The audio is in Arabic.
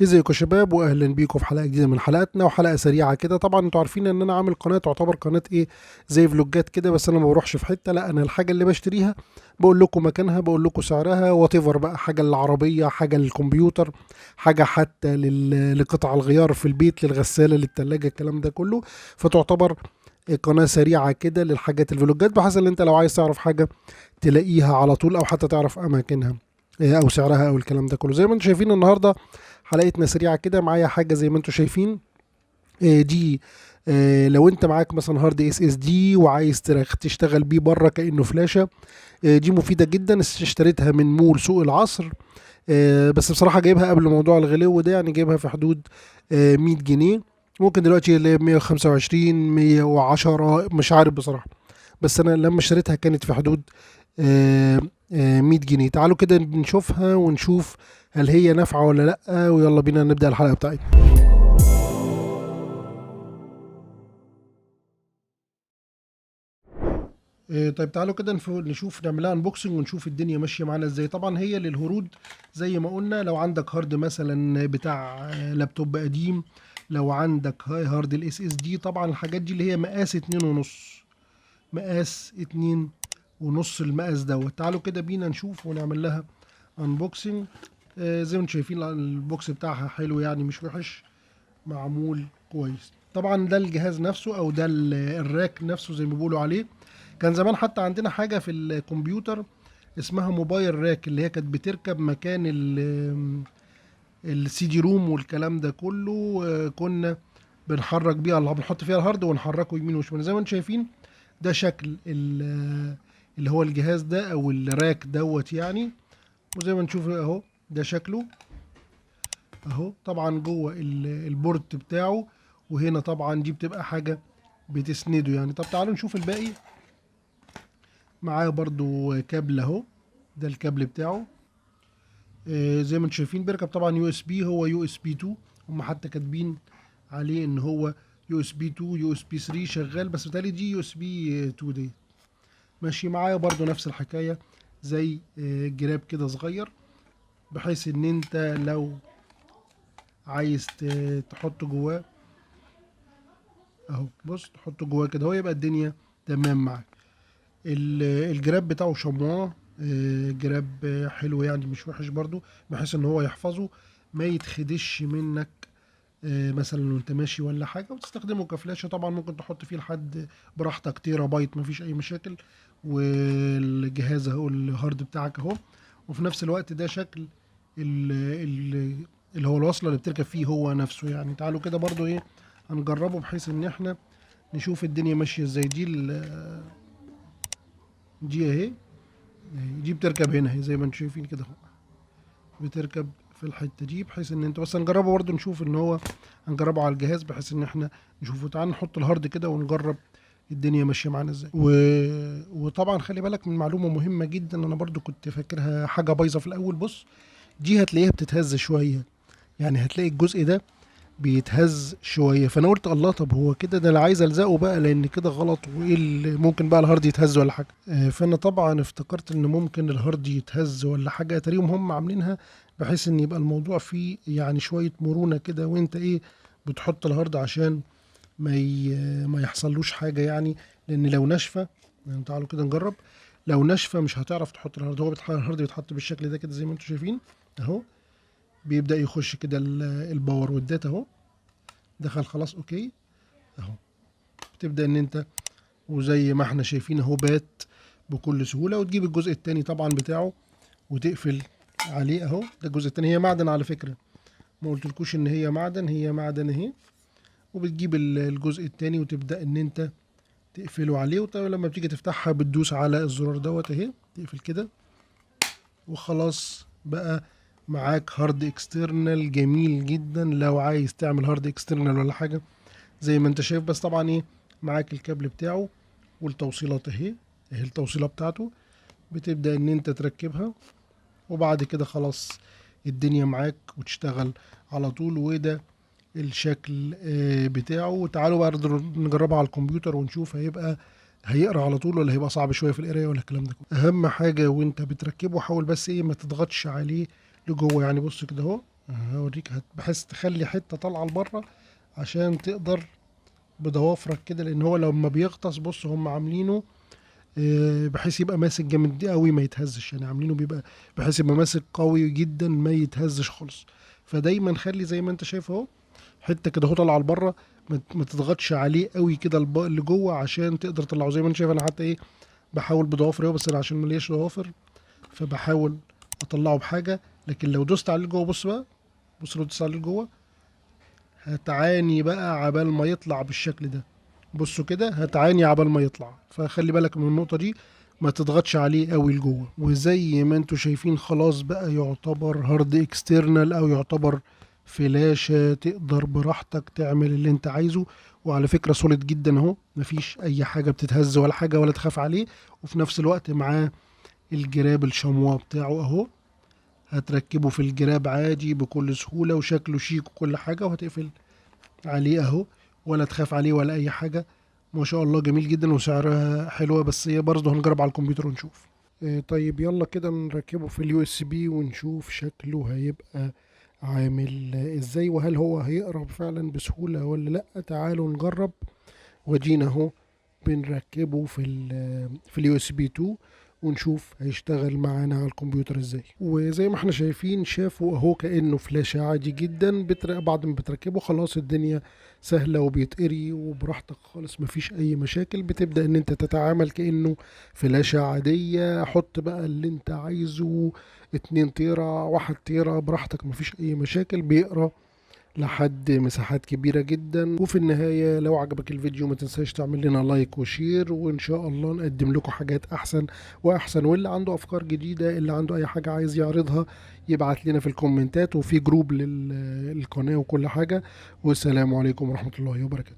ازيكم يا شباب، واهلا بيكم في حلقه جديده من حلقاتنا، وحلقه سريعه كده. طبعا انتوا عارفين ان انا عامل قناه تعتبر قناه ايه، زي فلوجات كده. بس انا ما بروحش في حته، لا، انا الحاجه اللي بشتريها بقول لكم مكانها، بقول لكم سعرها، واتيفر بقى، حاجه للعربيه، حاجه للكمبيوتر، حاجه حتى لقطع الغيار في البيت، للغساله، للتلاجة، الكلام ده كله. فتعتبر قناه سريعه كده للحاجات الفلوجات، بحيث ان انت لو عايز تعرف حاجه تلاقيها على طول، او حتى تعرف اماكنها او سعرها او الكلام ده كله. زي ما انتم شايفين النهارده حلقتنا سريعه كده. معايا حاجه زي ما انتم شايفين، دي لو انت معاك مثلا هارد اس اس دي وعايز تشتغل بيه بره كانه فلاشه، دي مفيده جدا. اشتريتها من مول سوق العصر، بس بصراحه جايبها قبل موضوع الغلو ده، يعني جايبها في حدود 100 جنيه. ممكن دلوقتي اللي 125 110، مش عارف بصراحه. بس انا لما اشتريتها كانت في حدود 100 جنيه. تعالوا كده نشوفها ونشوف هل هي نافعة ولا لأ، ويلا بينا نبدأ الحلقة بتاعتنا. طيب تعالوا كده نشوف، نعملها انبوكسنج ونشوف الدنيا ماشية معانا ازاي. طبعا هي للهرود زي ما قلنا. لو عندك هارد مثلا بتاع لابتوب قديم، لو عندك هارد الاس اس دي، طبعا الحاجات دي اللي هي مقاس 2.5، مقاس 2.5، المقاس دوت. تعالوا كده بينا نشوف ونعمل لها انبوكسنج. زي ما انتم شايفين البوكس بتاعها حلو، يعني مش وحش، معمول كويس. طبعا ده الجهاز نفسه، او ده الراك نفسه زي ما بيقولوا عليه. كان زمان حتى عندنا حاجة في الكمبيوتر اسمها موبايل راك، اللي هي كانت بتركب مكان السي دي روم والكلام ده كله. كنا بنحرك بيها، اللي بنحط فيها الهارد ونحركه يمين وشمال. زي ما انتم شايفين ده شكل اللي هو الجهاز ده او الراك دوت يعني. وزي ما نشوف اهو ده شكله اهو. طبعا جوه البورت بتاعه، وهنا طبعا دي بتبقى حاجة بتسنده يعني. طب تعالوا نشوف الباقي. معاه برضو كابل اهو، ده الكابل بتاعه. زي ما انتم شايفين بيركب طبعا يو اس بي، هو يو اس بي 2. هم حتى كاتبين عليه ان هو يو اس بي 2 يو اس بي 3 شغال، بس بتهيألي دي يو اس بي 2 دي. ماشي معايا برضو نفس الحكاية، زي جراب كده صغير، بحيث ان انت لو عايز تحط جواه اهو. بص تحطه جواه كده، هو يبقى الدنيا تمام معاك. الجراب بتاعه شمواه، جراب حلو يعني، مش وحش برضو، بحيث ان هو يحفظه ما يتخدش منك مثلا وانت ماشي ولا حاجه. وتستخدمه كفلاشه، طبعا ممكن تحط فيه لحد براحتك تيرا بايت، مفيش اي مشاكل. والجهاز اهو، الهارد بتاعك اهو. وفي نفس الوقت ده شكل ال- ال- اللي هو الوصله اللي بتركب فيه هو نفسه يعني. تعالوا كده برضو ايه، هنجربه بحيث ان احنا نشوف الدنيا ماشيه ازاي. دي اهي، دي بتركب هنا اهي، زي ما انتم شايفين كده اهو، بتركب في الحته دي. بحيث ان انت بس هنجربه برضه، نشوف ان هو هنجربه على الجهاز، بحيث ان احنا نشوفه. تعال نحط الهارد كده ونجرب الدنيا ماشيه معانا ازاي. وطبعا خلي بالك من معلومه مهمه جدا، انا برضو كنت فاكرها حاجه بايظه في الاول. بص، دي هتلاقيها بتتهز شويه، يعني هتلاقي الجزء ده بيتهز شويه. فانا قلت الله، طب هو كده ده انا عايز الزقه بقى، لان كده غلط، وايه اللي ممكن بقى الهارد يتهز ولا حاجه. فانا طبعا افتكرت ان ممكن الهارد يتهز ولا حاجه. تقريبا هم عاملينها بحيث ان يبقى الموضوع فيه يعني شويه مرونه كده، وانت ايه بتحط الهارد عشان ما يحصلوش حاجه يعني. لان لو ناشفه يعني، تعالوا كده نجرب. لو ناشفه مش هتعرف تحط الهارد. هو الهارد بيتحط بالشكل ده كده زي ما انتم شايفين اهو. بيبدأ يخش كده الباور والداتا اهو، دخل خلاص اوكي اهو. بتبدأ ان انت، وزي ما احنا شايفين اهو، بات بكل سهولة. وتجيب الجزء التاني طبعا بتاعه وتقفل عليه اهو. ده الجزء التاني، هي معدن على فكرة، ما قلتلكوش ان هي معدن، هي معدن اهي. وبتجيب الجزء التاني وتبدأ ان انت تقفله عليه. وطبعا لما بتيجي تفتحها بتدوس على الزرار دوت اهي، تقفل كده وخلاص. بقى معاك هارد اكسترنال جميل جدا. لو عايز تعمل هارد اكسترنال ولا حاجة زي ما انت شايف. بس طبعا ايه، معاك الكابل بتاعه والتوصيلات اهي، اهي التوصيلة بتاعته. بتبدأ ان انت تركبها، وبعد كده خلاص الدنيا معاك وتشتغل على طول. وده الشكل بتاعه. تعالوا بقى نجربها على الكمبيوتر ونشوف هيقرا على طول، ولا هيبقى صعب شويه في القرايه، ولا الكلام ده كله. اهم حاجه وانت بتركبه، حاول بس ايه ما تضغطش عليه لجوه يعني. بص كده اهو، هوريك بحيث تخلي حته طالعه لبره عشان تقدر بضوافرك كده، لان هو لما بيغطس بص هم عاملينه بحيث يبقى ماسك جامد قوي ما يتهزش، يعني عاملينه بيبقى بحيث يبقى ماسك قوي جدا ما يتهزش خالص. فدايما خلي زي ما انت شايف اهو حته كده اهو طالعه لبره، ما تضغطش عليه قوي كده اللي جوه عشان تقدر تطلعه. زي ما انت شايف انا حتى ايه بحاول بضوافري اهو، بس انا عشان ملياش ضوافر فبحاول اطلعه بحاجه. لكن لو دوست عليه جوه بص بقى، بص لو دوست عليه جوه هتعاني بقى عبال ما يطلع بالشكل ده. بصوا كده هتعاني عبال ما يطلع، فخلي بالك من النقطة دي، ما تضغطش عليه قوي لجوه. وزي ما انتوا شايفين خلاص بقى يعتبر هارد اكسترنال او يعتبر فلاشة، تقدر براحتك تعمل اللي انت عايزه. وعلى فكرة سوليد جدا اهو، مفيش اي حاجة بتتهز ولا حاجة ولا تخاف عليه. وفي نفس الوقت معاه الجراب الشموا بتاعه اهو، هتركبه في الجراب عادي بكل سهولة وشكله شيك وكل حاجة، وهتقفل عليه اهو ولا تخاف عليه ولا اي حاجة. ما شاء الله جميل جدا وسعرها حلوة، بس هي برضه هنجرب على الكمبيوتر ونشوف. طيب يلا كده نركبه في اليو اس بي ونشوف شكله هيبقى عامل ازاي، وهل هو هيقرب فعلا بسهولة ولا لا. تعالوا نجرب. وادينا اهو بنركبه في اليو اس بي 2 ونشوف هيشتغل معانا على الكمبيوتر ازاي. وزي ما احنا شايفين شافوا اهو كأنه فلاشة عادي جدا. بعد ما بتركبه خلاص الدنيا سهلة وبيتقري وبراحتك خالص مفيش اي مشاكل. بتبدأ ان انت تتعامل كأنه فلاشة عادية، حط بقى اللي انت عايزه 2 تيرا 1 تيرا براحتك مفيش اي مشاكل. بيقرا لحد مساحات كبيرة جدا. وفي النهاية لو عجبك الفيديو ما تنساش تعمل لنا لايك وشير، وان شاء الله نقدم لكم حاجات احسن واحسن. واللي عنده افكار جديدة، اللي عنده اي حاجة عايز يعرضها يبعت لنا في الكومنتات، وفي جروب للقناة وكل حاجة. والسلام عليكم ورحمة الله وبركاته.